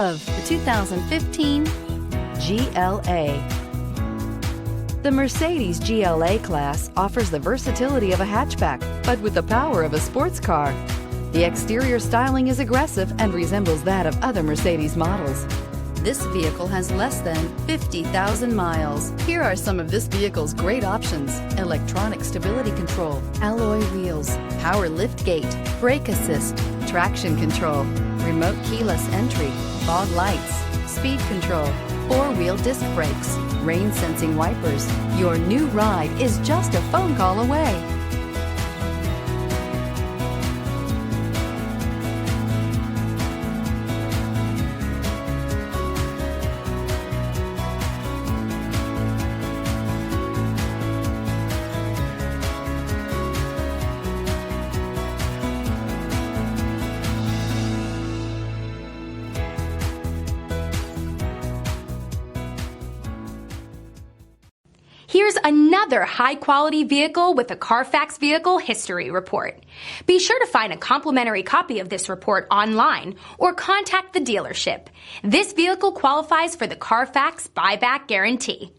Of the 2015 GLA. The Mercedes GLA class offers the versatility of a hatchback, but with the power of a sports car. The exterior styling is aggressive and resembles that of other Mercedes models. This vehicle has less than 50,000 miles. Here are some of this vehicle's great options: electronic stability control, alloy wheels, power liftgate, brake assist, traction control, remote keyless entry, fog lights, speed control, four-wheel disc brakes, rain sensing wipers. Your new ride is just a phone call away. Here's another high-quality vehicle with a Carfax Vehicle History Report. Be sure to find a complimentary copy of this report online or contact the dealership. This vehicle qualifies for the Carfax Buyback Guarantee.